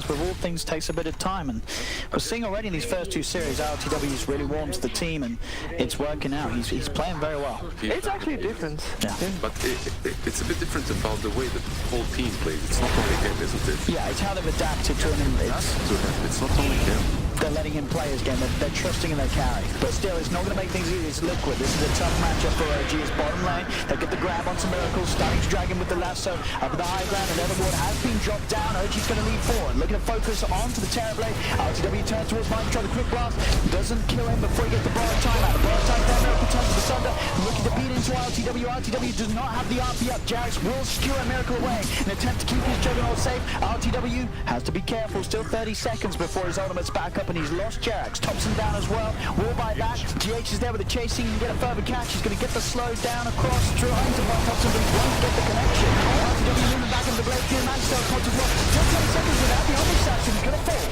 with all things takes a bit of time, and we're seeing already in these first two series RLTW's really warmed to the team and it's working out. He's playing very well. It's actually a difference. Yeah. But it's a bit different about the way the whole team plays. It's not only him, isn't it? Yeah, it's how they've adapted to him. It's not only him. They're letting him play his game. They're trusting in their carry. But still, it's not going to make things easy. It's Liquid. This is a tough matchup for OG. It's bottom lane. They'll get the grab onto Miracle. Starting to drag him with the lasso up the high ground. Another ward has been dropped down. OG's going to lead forward. Looking to focus onto the Terrorblade. RTW turns towards Mike. Try the quick blast. Doesn't kill him before he gets the borrowed time out. Borrowed time there. Miracle turns to the Sunder. Looking to beat into RTW. RTW does not have the RP up. Jax will skewer Miracle away in an attempt to keep his Juggernaut safe. RTW has to be careful. Still 30 seconds before his ultimate's back up, and he's lost Jax. Thompson down as well. Will by back. GH is there with the chasing and get a further catch. He's going to get the slow down across. Trying to block Thompson, but he won't get the connection. RTW moving back into the blade kill. Manchester Thompson block. 10 seconds without the other section. He's going to fall.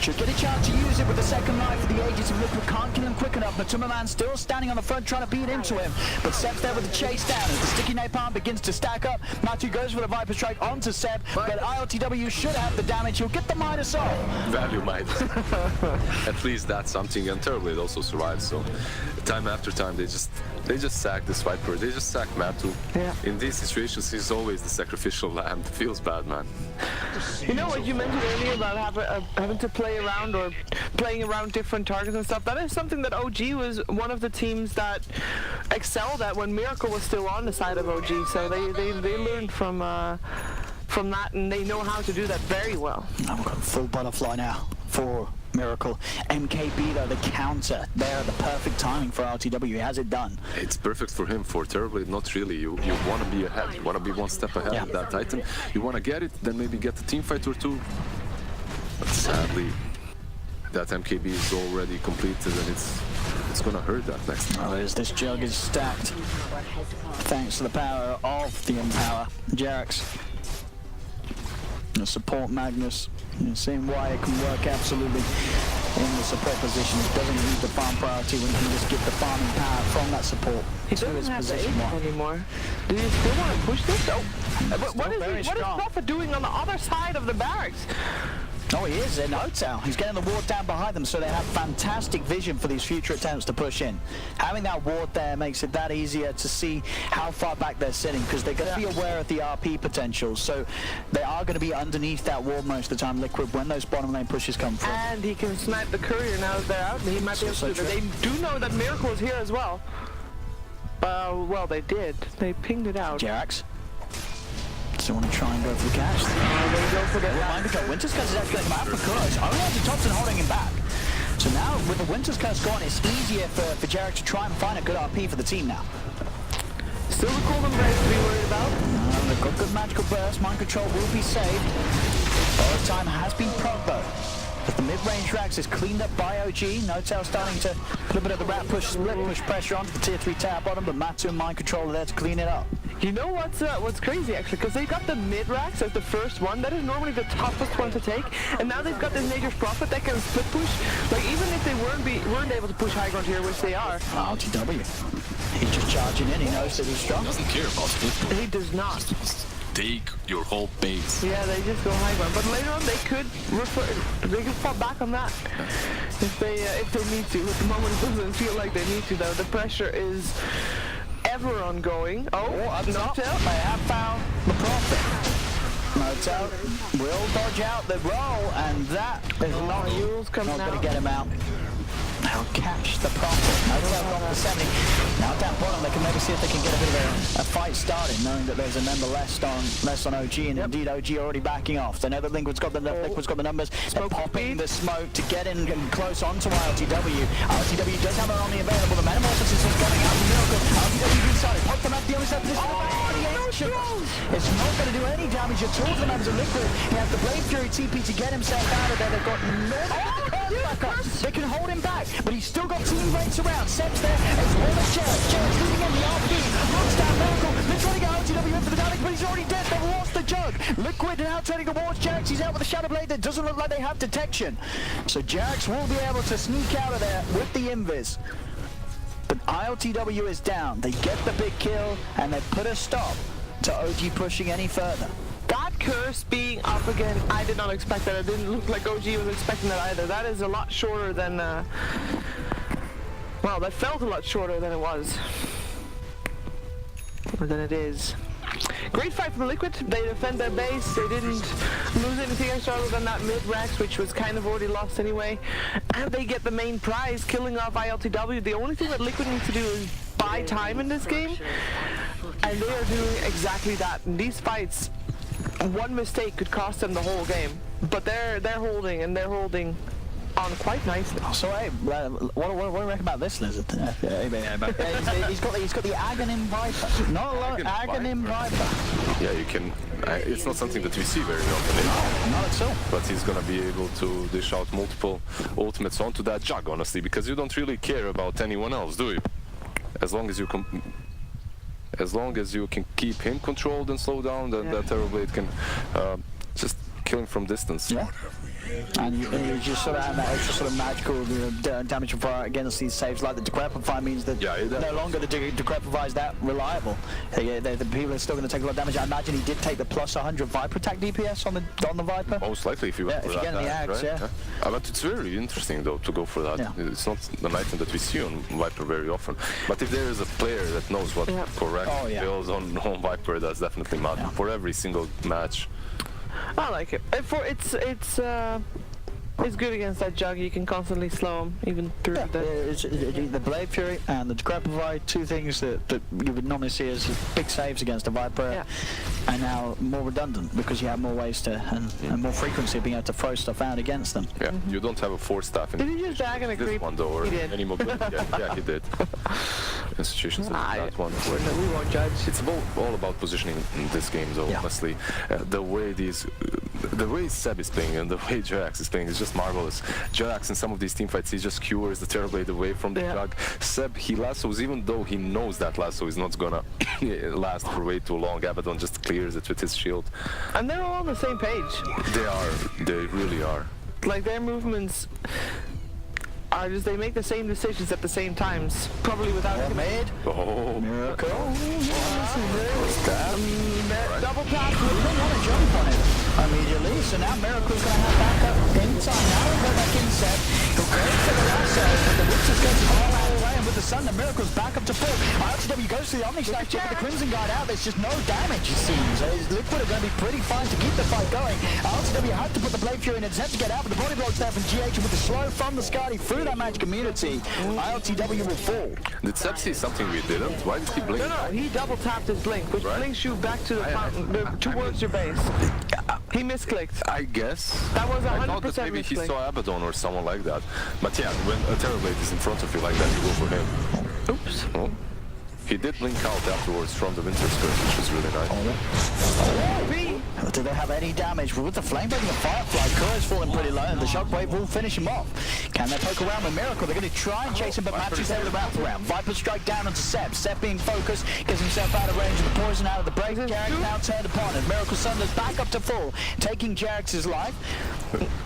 Should get a chance to use it with the second life for the Aegis of Liquid. Can't kill him quick enough. Matuma Man still standing on the front trying to beat into him. But Seb's there with the chase down as the sticky napalm begins to stack up. Matu goes for the Viper Strike onto Seb, but ILTW should have the damage. He'll get the minus off. Value might. At least that's something, and Terrorblade also survives, so time after time they just sack this Viper. They just sack Matu. Yeah. In these situations he's always the sacrificial lamb. It feels bad, man. You know what you mentioned earlier about having to play around or playing around different targets and stuff? That is something that OG was one of the teams that excelled at when Miracle was still on the side of OG. So they learned from that, and they know how to do that very well. Now we've got full butterfly now for Miracle. MKB though, the counter there, the perfect timing for RTW. He has it done. It's perfect for him. For Terrorblade, not really. You want to be ahead. You want to be one step ahead of that item. You want to get it, then maybe get the team fight or two. But sadly, that MKB is already completed, and it's gonna hurt that next time. As this jug is stacked, thanks to the power of the Empower. Jax, the support Magnus. You're seeing why it can work absolutely in the support position. It doesn't need the farm priority when you can just get the farming power from that support. He doesn't have the aim anymore. Do you still want to push this? Oh. What is Prophet doing on the other side of the barracks? Oh, he is in Hotel. He's getting the ward down behind them, so they have fantastic vision for these future attempts to push in. Having that ward there makes it that easier to see how far back they're sitting, because they're going to be aware of the RP potential. So they are going to be underneath that ward most of the time, Liquid, when those bottom lane pushes come through. And he can snipe the courier now that they're out, and he might be able to do that. They do know that Miracle is here as well. Well, they did. They pinged it out. Jax. Still want to try and go for the catch. They go for that. Winter's Curse is actually going to come out for Curse. Only after Thompson holding him back. So now, with the Winter's Curse gone, it's easier for Jarek to try and find a good RP for the team now. Still the Golden Race to be worried about. They've got good magical burst. Mind control will be saved. Borrowed time has been proc though. As the mid-range racks is cleaned up by OG. No-Tail starting to put a bit of the rat push, split push pressure onto the tier 3 tower bottom, but Matsu and Mind Control are there to clean it up. You know what's crazy actually, because they got the mid-racks as the first one. That is normally the toughest one to take, and now they've got this Nature's Prophet that can split push. Like, even if they weren't able to push high ground here, which they are. RTW. He's just charging in, he knows that he's strong. He doesn't care about split push. He does not. Just take your whole base. Yeah, they just go high ground. But later on they could fall back on that if they need to. At the moment it doesn't feel like they need to though. The pressure is ever ongoing. Up top, they have found the Prophet. No-Tail will dodge out the roll, and that is not going to get him out. They'll catch the Prophet. No-Tail got the 70. Now down bottom, they can maybe see if they can get a bit of a fight started, knowing that there's a member less on OG, and indeed OG already backing off. They know that Liquid's got the numbers. They're popping the smoke to get in close onto ILTW. ILTW does have an Omni available. The Metamorphosis is coming out from Miracle. ILTW inside. Pop them at the other side of this. It's not going to do any damage at all to the members of Liquid. He has the Blade Fury TP to get himself out of there. They've got no back up. They can hold him back, but he's still got teammates around. Seb's there. It's all the Jared's leading in the RP. Runs down Miracle. They're trying to get ILTW in for the damage, but he's already dead. They've lost the jug. Liquid now turning towards Jax. He's out with a Shadow Blade that doesn't look like they have detection. So Jax will be able to sneak out of there with the invis. But ILTW is down. They get the big kill, and they put a stop to OG pushing any further. That Curse being up again, I did not expect that. It didn't look like OG was expecting that either. That is a lot shorter than, well, that felt a lot shorter than it was. Or than it is. Great fight from Liquid. They defend their base. They didn't lose anything extra other than that mid-Rex, which was kind of already lost anyway. And they get the main prize, killing off ILTW. The only thing that Liquid needs to do is buy time in this game. And they are doing exactly that. In these fights, one mistake could cost them the whole game. But they're holding, and they're holding on quite nicely. So, hey, what do you reckon about this lizard? He's got the Aghanim Viper. Not a lot. Aghanim Viper. Yeah, you can. It's not something that we see very often. No, not at all. But he's gonna be able to dish out multiple ultimates onto that Jug, honestly, because you don't really care about anyone else, do you? As long as you can keep him controlled and slow down, then that Terrorblade can just kill him from distance. Yeah. And you just sort of have that extra sort of magical damage against these saves, like the Decrepify means that no longer the Decrepify is that reliable. The people are still going to take a lot of damage. I imagine he did take the plus 100 Viper attack DPS on the Viper. Most likely, if you went for that, get in the axe, right? But it's very interesting though to go for that. Yeah. It's not an item that we see on Viper very often. But if there is a player that knows what correct builds on Viper, that's definitely Mad for every single match. I like it. It's good against that Jug. You can constantly slow him, even through the Blade Fury and the Decrepify, two things that you would normally see as big saves against a Viper, are now more redundant because you have more ways to and more frequency of being able to throw stuff out against them. Yeah, you don't have a 4-staff in Did he just bag in a creep? one though, or He did. any mobility. Yeah, he did. In situations like that one. We won't judge. It's all about positioning in this game, though. Honestly, the way Seb is playing and the way Jerax is playing is just marvelous. Jerax in some of these team fights, he just cures the Terrorblade away from the Jug. Seb, he lassos, even though he knows that lasso is not gonna last for way too long. Abaddon just clears it with his shield. And they're all on the same page. They really are. Like their movements are just, they make the same decisions at the same times, probably without mid. Oh, Miracle. Double tap. We don't want to jump on it immediately, so now Miracle's going to have backup in time. Now he'll go back in set. He'll go for the lasso, but the Witches goes all out of the way, and with the Sun, the Miracle's back up to full. ILTW goes to the Omni Stack, with the Crimson Guard out. There's just no damage, it seems. Liquid are going to be pretty fine to keep the fight going. ILTW had to put the Blade Fury in an attempt to get out, but the body blocks there from GH with the slow from the Skadi through that match community. ILTW will fall. Did Seb see something we didn't? Why did he blink? No, he double tapped his blink, which blinks you back to the fountain, towards your base. He misclicked. I guess. That was 100% I thought that maybe he saw Abaddon or someone like that. But yeah, when a Terrorblade is in front of you like that, you go for him. Oops. Oh. He did blink out afterwards from the Winter Skirt, which was really nice. Do they have any damage? With the flame breaking the Firefly, Kura's falling pretty low, and the Shockwave will finish him off. Can they poke around with Miracle? They're going to try and chase him, but Matthew's there with a wraparound. Viper strike down onto Seb. Seb being focused, gets himself out of range of the poison out of the break. Jarek now turned upon it. Miracle Sunders back up to full, taking Jarek's life.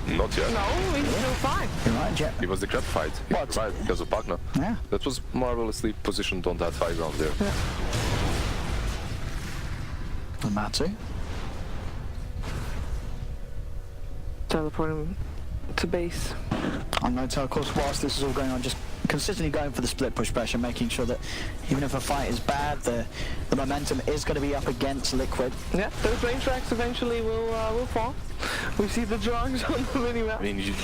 Not yet. No, he's still fine. You're right, Jack. It was the crab fight. He survived because of Pagna. Yeah. That was marvelously positioned on that high ground there. Yeah. And Matsu. Teleport him to base. I'm going to tell, of course, whilst this is all going on, just consistently going for the split push pressure, making sure that even if a fight is bad, the momentum is going to be up against Liquid. Yeah, those range tracks eventually will fall. We see the drawings on the minimap. I mean, you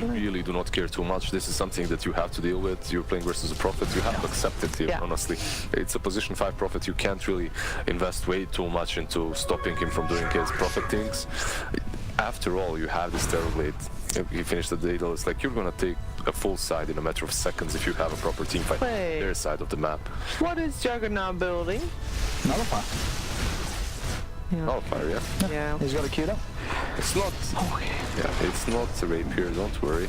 really do not care too much. This is something that you have to deal with. You're playing versus a Prophet. You have to accept it here, honestly. It's a position 5 Prophet. You can't really invest way too much into stopping him from doing his Prophet things. After all, you have this Terrorblade. If you finish the Daedal, it's like you're gonna take a full side in a matter of seconds if you have a proper team fight. Wait. Their side of the map. What is Juggernaut building? Nullifier. Nullifier, Yeah. He's got it queued up. It's not. Yeah, it's not a rapier. Don't worry.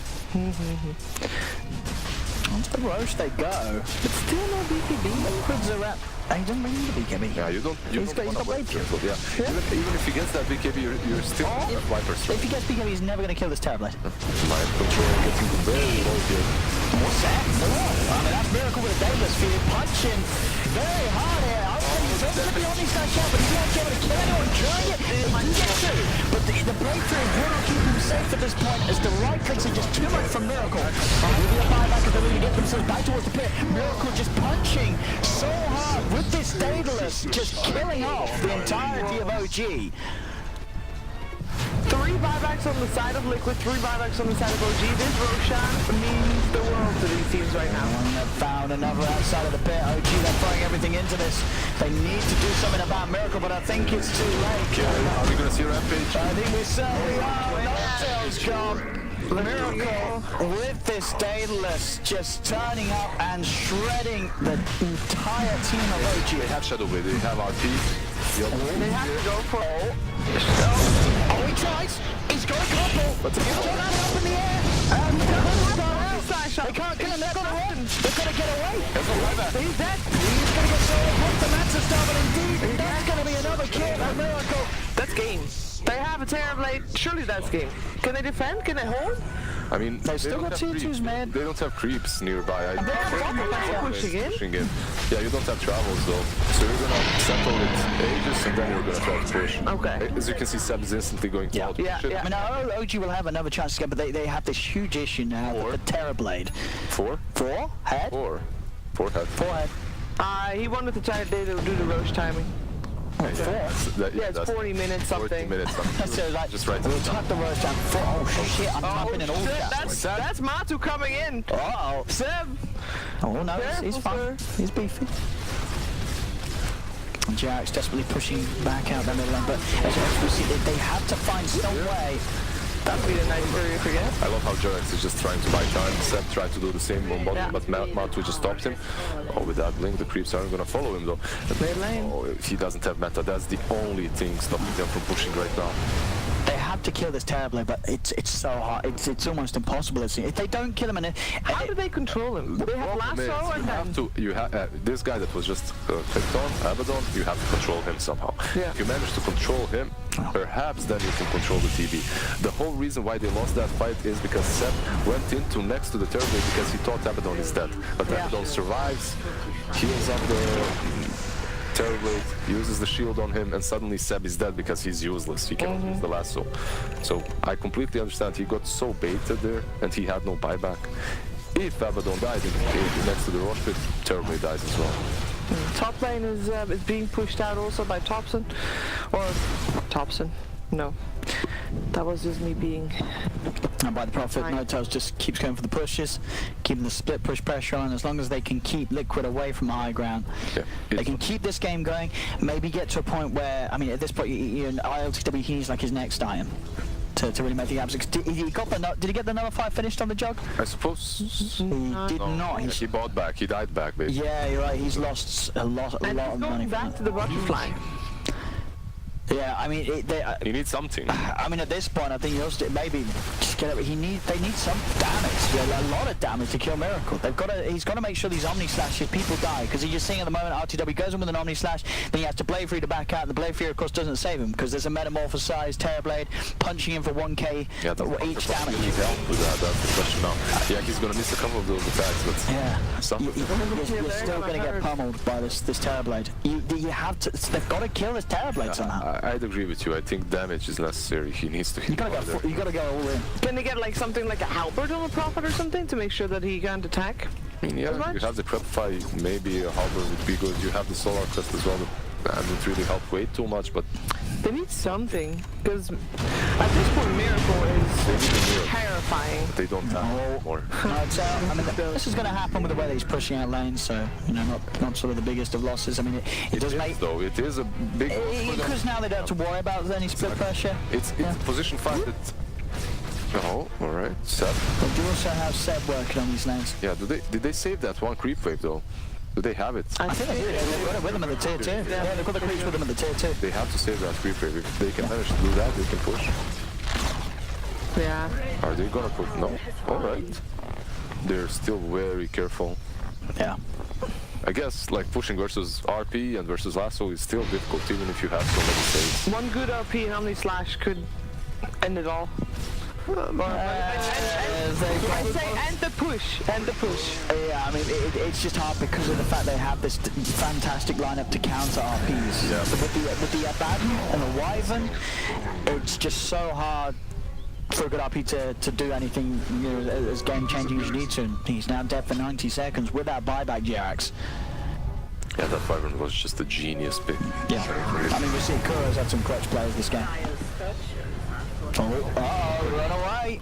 Onto the Roche they go. But still no BKB. Liquid's a wrap. He doesn't really need a BKB. Yeah, you don't. He's got Rapier. Yeah. Even if he gets that BKB, you're still Viper strike. If he gets BKB, he's never going to kill this Terrorblade. Mind control getting very low here. What's that? I mean, that's Miracle with a Daedalus feed. Punching very hard here. I'll tell you Flips the Omni Slash out, but he's not able to kill anyone during it. He can get through, but the breakthrough will not keep him safe at this point as the right clicks are just too much from Miracle. With the buyback ability to get themselves back towards the pit. Miracle just punching so hard with this Daedalus, just killing off the entirety of OG. 3 buybacks on the side of Liquid, 3 buybacks on the side of OG. This Roshan means the world to these teams right now. And they've found another outside of the pit. OG, they're throwing everything into this. They need to do something about Miracle, but I think it's too late. Are we gonna see Rampage? I think we certainly are. Nocturne's gone. Miracle with this Daedalus just turning up and shredding the entire team of OG. They have Shadow Blade, they have RP. They have to go for Oh, he tries. He's got a couple. But He's got that up in the air. And they can't kill him. They've got to run. They've got to get away. He's dead. He's going to get solo points. The match is done, but indeed, that's going to be another kill. A Miracle. That's game. They have a Terrorblade. Surely that's game. Can they defend? Can they hold? I mean, They've still don't got have T2s, creeps. man. They don't have creeps nearby. They have pushing in. Yeah, you don't have travels though. So you're gonna settle it ages and then you're gonna try to push. Okay. As you can see, Seb is instantly going to out. Yeah. I mean, OG will have another chance to get, but they have this huge issue now with the Terrorblade. 4? 4 head? 4. 4 head. 4 head. He wanted to try to do the Roche timing. Yeah, It's 40 minutes 40 something. minutes something. So like, Just right we'll type the roast down. Oh shit, I'm typing in all shit, caps. that's Matu coming in. Uh-oh. Seb. Oh no, he's Careful, fine. sir. He's beefy. And Jarek's desperately pushing back out the middle line, but as we see, they have to find some way. That'd be a nice area to get. I love how Jarex is just trying to buy time. Seb tried to do the same on bottom, Yeah. but Matu just stopped him. Oh, with that blink, the creeps aren't gonna follow him though. Mid lane. Oh, if he doesn't have meta, that's the only thing stopping them from pushing right now. They have to kill this Terrorblade, but it's so hard. It's almost impossible. If they don't kill him, How do they control him? They have lasso and then... You have this guy that was just clicked on, Abaddon, you have to control him somehow. Yeah. If you manage to control him, perhaps then you can control the TB. The whole reason why they lost that fight is because Seb went into next to the Terrorblade because he thought Abaddon is dead. But Abaddon survives, heals up the Terrorblade, uses the shield on him, and suddenly Seb is dead because he's useless. He cannot use the lasso. So I completely understand. He got so baited there, and he had no buyback. If Abaddon died next to the Roche pit, Terrorblade dies as well. Top lane is being pushed out also by Thompson. Or Thompson. No. That was just me being... And by the Prophet, Right. Notails just keeps going for the pushes, keeping the split push pressure on. As long as they can keep Liquid away from the high ground, they can keep this game going. Maybe get to a point where, I mean, at this point, ILTW, he needs like his next item to really make the abs. Did he get the number 5 finished on the jog? I suppose He did not. He bought back. He died back, basically. Yeah, you're right. He's lost a lot And of he's money. going back to the butterfly. Yeah, I mean, He needs something. I mean, at this point, I think maybe just get it. They need some damage, a lot of damage to kill Miracle. He's got to make sure these Omni Slashes, people die, because you're seeing at the moment RTW goes in with an Omni Slash, then he has to Blade Free to back out. The Blade Free, of course, doesn't save him because there's a metamorphosized Terrorblade punching him for 1k each damage. Need help with that. That's the question now. Yeah, he's gonna miss a couple of those attacks, but You're still going to get pummeled by this Terrorblade. You have to. They've got to kill this Terrorblade somehow. I'd agree with you. I think damage is necessary. He needs to hit. You got to go all in. Can they get like something like a halberd on the Prophet or something to make sure that he can't attack? I mean, yeah, you have the Crepify, maybe a halberd would be good. You have the Solar Crest as well, but that wouldn't really help way too much, but... They need something, because at this point Miracle is terrifying. They don't have more. I mean, this is going to happen with the way that he's pushing out lanes, so, you know, not sort of the biggest of losses. I mean, it does make... though, it is a big... Because now they don't have to worry about any split pressure. It's position 5 that... Oh, alright, Seb. But you also have Seb working on these lanes. Yeah, did they save that one creep wave though? Do they have it? I think they do. They've got it with them at the tier 2. Yeah, they've got the creeps with them at the tier 2. They have to save that creep wave. If they can manage to do that, they can push. Yeah. Are they gonna put... No. Alright. They're still very careful. Yeah. I guess like pushing versus RP and versus Lasso is still difficult even if you have so many saves. One good RP and Omni Slash could end it all. I say and the push. Yeah, I mean, it's just hard because of the fact they have this fantastic lineup to counter RPs. Yeah. So with the Abaddon and the Wyvern, it's just so hard for a good RP to do anything, you know, as game-changing as you need to. And he's now dead for 90 seconds with that buyback, JRX. Yeah, that Wyvern was just a genius pick. Yeah. I mean, we see Kuro's had some clutch players this game. Oh, run away.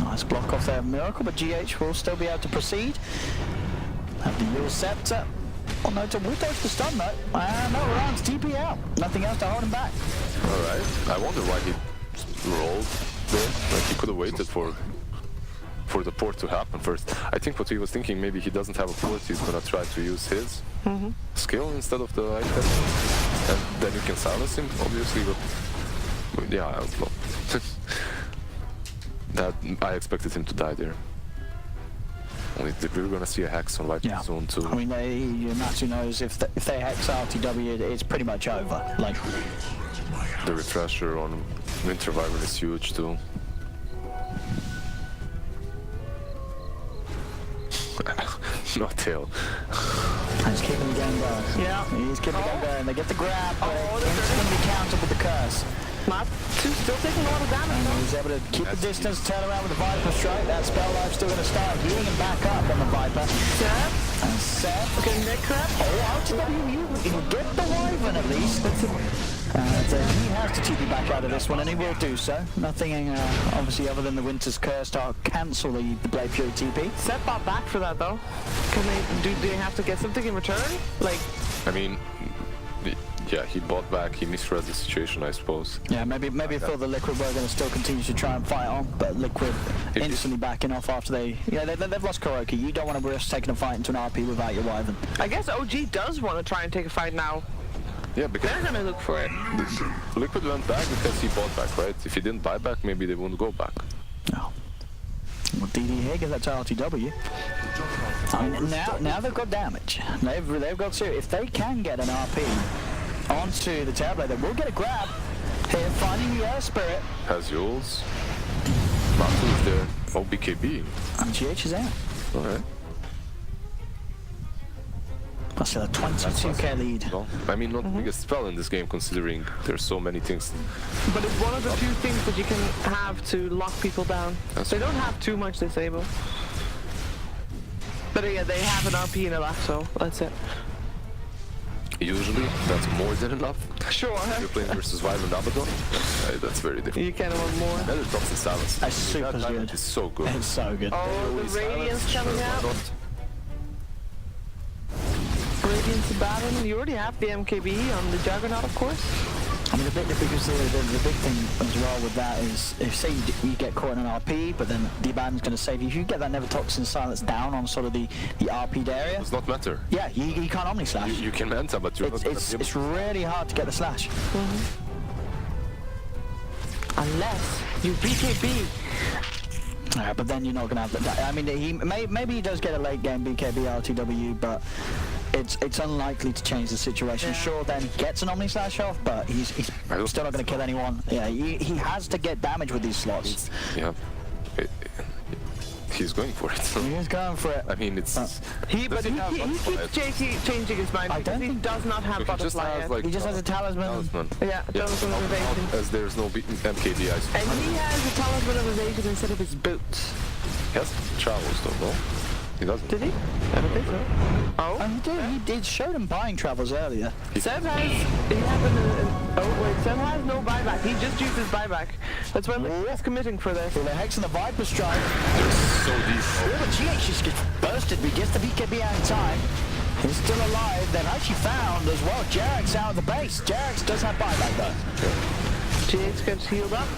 Nice block off there, Miracle, but GH will still be able to proceed. Have the Yule Scepter. Oh no, will dodge the stun though. No, rounds TP out. Nothing else to hold him back. Alright. I wonder why he rolled there. Like, he could have waited for the port to happen first. I think what he was thinking, maybe he doesn't have a port, he's gonna try to use his skill instead of the item. And then you can silence him, obviously, but yeah, I don't know. That I expected him to die there. Only we're gonna see a hex on Viper soon too. I mean, Matsu knows if they hex RTW, it's pretty much over. Like, the refresher on Winter Wyvern is huge too. No tail. and he's keeping the game going. Yeah. He's keeping the game going. They get the grab, but it's going to be countered with the curse. Matsu still taking a lot of damage though. He's able to keep the distance, turn around with the Viper strike. That spell life still going to start healing him back up on the Viper. Seth. And Seth. Okay, neck crab. Oh, RTW, he'll get the Wyvern at least. He has to TP back out of this one, and he will do so. Nothing, obviously, other than the Winter's Curse to cancel the Blade Fury TP. Seth bought back for that though. Can they? Do they have to get something in return? Like, I mean, yeah, he bought back. He misread the situation, I suppose. Yeah, maybe thought the Liquid were going to still continue to try and fight on, but Liquid instantly backing off after they've lost Kuroki. You don't want to risk taking a fight into an RP without your Wyvern. I guess OG does want to try and take a fight now. Yeah, because They're gonna look for it. Liquid went back because he bought back, right? If he didn't buy back, maybe they wouldn't go back. No. Well, DD here gives that to RTW. I mean, now they've got damage. They've got to. If they can get an RP onto the Terrorblade, they will get a grab. Here, finding the Air Spirit. Has Yules. Matsu is there. Oh, BKB. And GH is out. Alright. That's a 22k lead. Well, I mean, not the biggest spell in this game, considering there's so many things. But it's one of the few things that you can have to lock people down. They don't have too much disable. But yeah, they have an RP and a lock, so that's it. Usually, that's more than enough. Sure. You're playing versus Wyvern Abaddon. That's very different. You kind of want more. Better drops in silence. That's super good. It's so good. It's so good. Oh, the Radiance coming out. Radiance Abaddon. You already have the MKB on the Juggernaut, of course. I mean, because the big thing as well with that is, if say you get caught in an RP, but then the Abaddon's going to save you. If you get that Never Toxin silence down on sort of the RP'd area, Does not matter. yeah, you can't Omni Slash. You can Manta, but you're not gonna be able It's really hard to get the slash. Unless you BKB. But then you're not going to have that. I mean, maybe he does get a late game BKB RTW, but it's unlikely to change the situation. Yeah. Sure, then he gets an Omni Slash off, but he's still not going to kill anyone. Yeah, he has to get damage with these slots. Yeah. He's going for it. He is going for it. I mean, it's... He keeps changing his mind because he does not have He just butterfly has, yet. like, He just has a talisman. Yeah, Talisman of Evasion. As there's no MKB, I suppose. And he has a Talisman of Evasion instead of his boots. He has travels, though, no? He doesn't. Did he? I don't think so. Oh? He did show them buying travels earlier. Seb has... Seb has no buyback. He just uses buyback. That's why he's committing for this. So they're hexing the Viper Strike. So deep. Oh, but GH just gets bursted. He gets the BKB out in time. He's still alive. They've actually found as well Jarek's out of the base. Jarek's does have buyback though. GH gets healed up.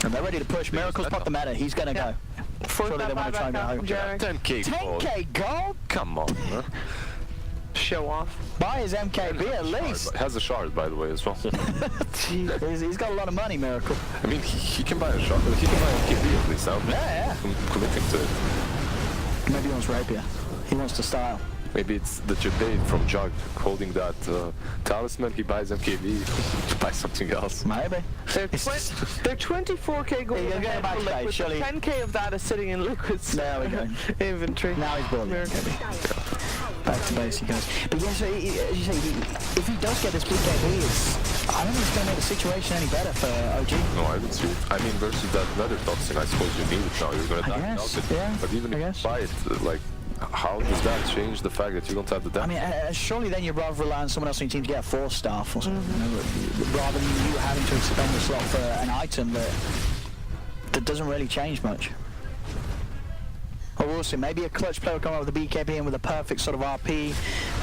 And they're ready to push. Miracle's popped the meta. He's gonna go. Surely they want to try and go home. 10k gold. 10k gold? Come on. Huh? Show off. Buy his MKB at least. Has a shard, by the way, as well. He's got a lot of money, Miracle. I mean, he can buy a shard, but he can buy a MKB at least. Yeah. I'm committing to it. Maybe he wants Rapier. He wants to style. Maybe it's the debate from Jug holding that talisman. He buys MKB to buy something else. Maybe. They're 24k gold. Yeah, you're going back to that, surely. 10k of that is sitting in Liquid's There we go. inventory. Now he's balling. Back to base he goes. But yeah, so as you say, if he does get this BKB, I don't think it's going to make the situation any better for OG. No, I would see it. I mean, versus that nether toxin, I suppose you need it now. You're going to die without it. Yeah, but even if you buy it, like, how does that change the fact that you don't have the damage? I mean, surely then you'd rather rely on someone else on your team to get a 4-staff or something, you know, rather than you having to expend a slot for an item that doesn't really change much. Or we'll see, maybe a clutch player will come up with a BKB and with a perfect sort of RP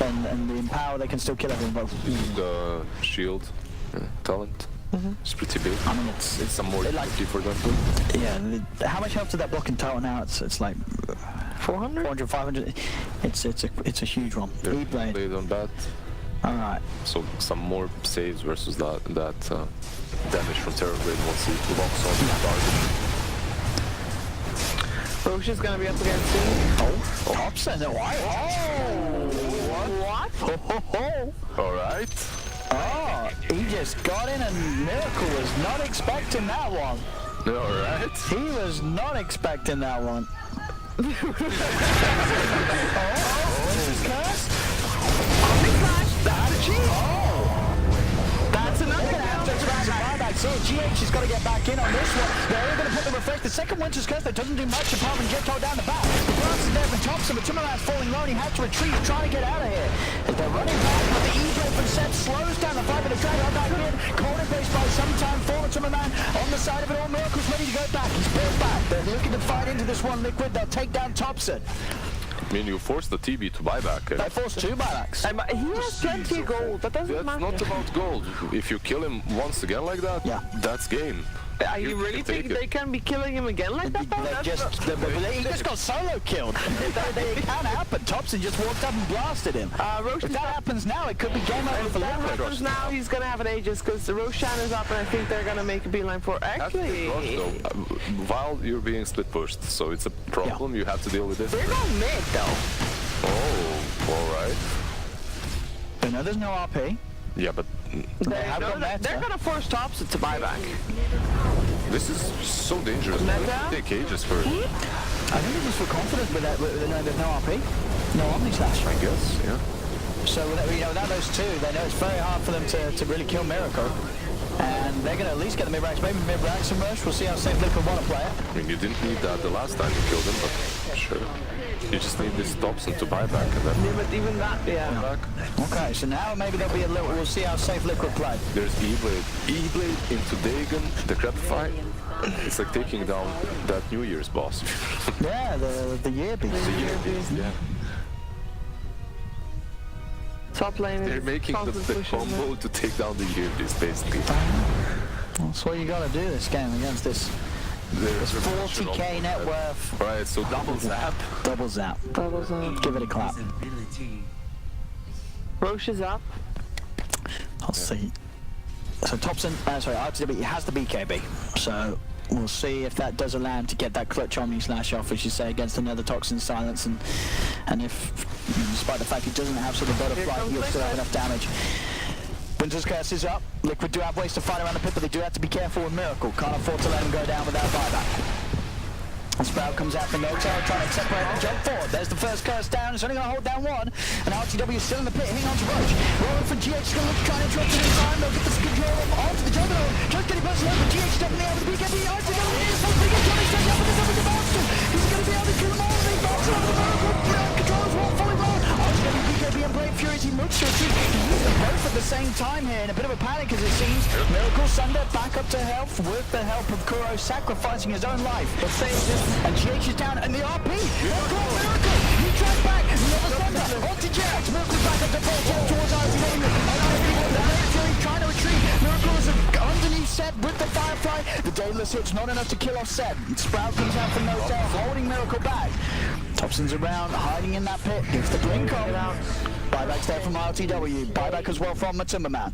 and the Empower, they can still kill everyone. The shield talent is pretty big. I mean, it's some more difficulty for them too. Yeah, how much help did that block in total now? It's like 400? 400, 500. It's a huge one. E-blade. Blade on that. Alright. So some more saves versus that damage from Terror Blade once he locks on the target. Roche is gonna be up against soon. Oh, Thompson, why? What? Ho, ho, ho. Alright. Oh, he just got in and Miracle was not expecting that one. Alright. He was not expecting that one. This is cursed. Omni-Clash, that's a cheat. That's another buyback. So GH has got to get back in on this one. They're going to put the refresh. The second Winter's Curse that doesn't do much apart from Jetto down the back. The Blast is there from Thompson, but Timberland's falling low and he has to retreat, trying to get out of here. As they're running back, but the E-Blade from Seth slows down the fight, but the drag out back in. Caught in base by some time for the Timberland. On the side of it all, Miracle's ready to go back. He's pulled back. They're looking to fight into this one Liquid. They'll take down Thompson. I mean, you force the TB to buy back. They forced 2 buybacks. He has plenty of gold. That doesn't matter. That's not about gold. If you kill him once again like that, that's game. You really think they can be killing him again like that? He just got solo killed. They can't happen. Thompson just walked up and blasted him. If that happens now, it could be game over for That Liquid. happens now, he's going to have an Aegis because the Roshan is up and I think they're going to make a beeline for actually. While you're being split pushed, so it's a problem. You have to deal with this. They're going mid though. Oh, alright. But no, there's no RP. Yeah, but They're going to force Thompson to buy back. this is so dangerous. Take Aegis first. I think they're just for confidence with that. There's no RP. No Omni-Slash. I guess, yeah. So without those two, they know it's very hard for them to really kill Miracle. And they're going to at least get the mid-ranks. Maybe mid-ranks and rush. We'll see how safe Liquid want to play it. I mean, you didn't need that the last time you killed him, but sure. You just need this Thompson to buy back and then But even that, back. Okay, so now maybe there'll be a little. We'll see how safe Liquid play. There's E-Blade. E-Blade into Dagon, the Crapify. It's like taking down that New Year's boss. Yeah, the year beast. The year beast, yeah. top lane They're making the combo to take down the year beast, basically. That's what you got to do this game against this. There's 40k net worth. Right, so double zap. Double zap. Give it a clap. Roche is up. I'll see. So Thompson, RTW has the BKB. So we'll see if that does allow him to get that clutch Omni-Slash off, as you say, against another Toxin Silence. And if, despite the fact he doesn't have sort of butterfly, he'll still have enough damage. Winter's Curse is up. Liquid do have ways to fight around the pit, but they do have to be careful with Miracle. Can't afford to let him go down without buyback. And Sprout comes out from no tail, trying to separate and jump forward. There's the first curse down. It's only going to hold down one. And RTW is still in the pit, hitting onto Roach. Rolling for GH, going to look to try and interrupt it in time. They'll get this control onto the Juggernaut. Just getting personal over GH, definitely out with the BKB. RTW is something. Johnny straight up with the double monster. He's going to be able to kill them all. They bounce out of the Miracle. Controls won't fully roll. RTW, BKB, and Brave Furies. He looks to retreat. He uses them both at the same time here. In a bit of a panic, as it seems. Miracle Sunder back up to health with the help of Kuro, sacrificing his own life. But and GH is down, and the RP. Miracle! He tries back. Another Thunder. Onto GH. Miracle's back up to full tilt towards RTW. And RTW Fury trying to retreat. Miracle is underneath Set with the Firefly. The Daedalus hit's not enough to kill off Set. Sprout comes out from no tail, holding Miracle back. Thompson's around, hiding in that pit. Gives the blink on. Buyback's there from RTW. Buyback as well from Timberman.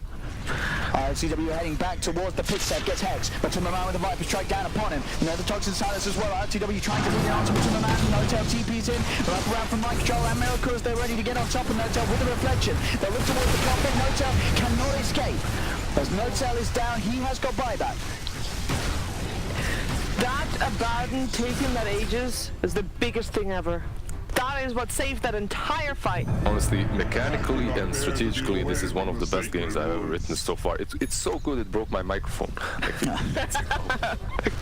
LCW heading back towards the pit set, gets Hex, but Tumberman with the Viper strike down upon him. You know, the Toxin silence as well. LCW trying to lead on to Tumberman, No-Tail TP's in, wrap around from Mind Control and Miracle as they're ready to get on top of No-Tail with the reflection. They look towards the cockpit, No-Tail cannot escape. As No-Tail is down, he has got buyback. That Abaddon taking that Aegis is the biggest thing ever. That is what saved that entire fight. Honestly, mechanically and strategically, this is one of the best games I've ever witnessed so far. It's so good it broke my microphone.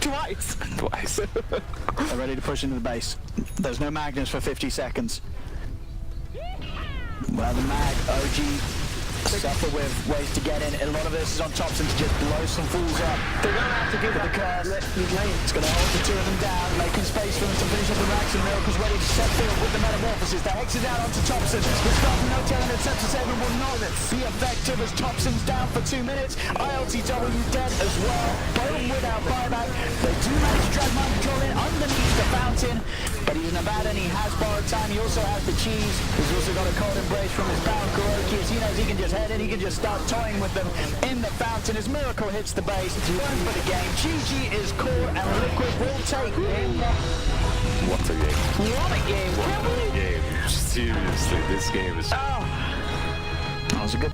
Twice. Twice. They're ready to push into the base. There's no Magnus for 50 seconds. Well, the Mag, OG suffer with ways to get in. A lot of this is on Thompson to just blow some fools up. They're going to have to give the curse. He's late. It's going to hold the two of them down, making space for them to finish up the racks, and Miracle's ready to set field with the metamorphosis. The Hex is out onto Thompson. The start from No-Tail and Sensor 7 will not be effective as Thompson's down for 2 minutes. ILTW dead as well, both without buyback. They do manage to drag Mind Control in underneath the fountain, but he's an Abaddon, he has borrowed time, he also has the cheese. He's also got a cold embrace from his bound Kuroki, as he knows he can just head in, he can just start toying with them in the fountain as Miracle hits the base. Going for the game. GG is called and Liquid will take game. What a game. What a game. What a game. Seriously, this game is... Oh. That was a good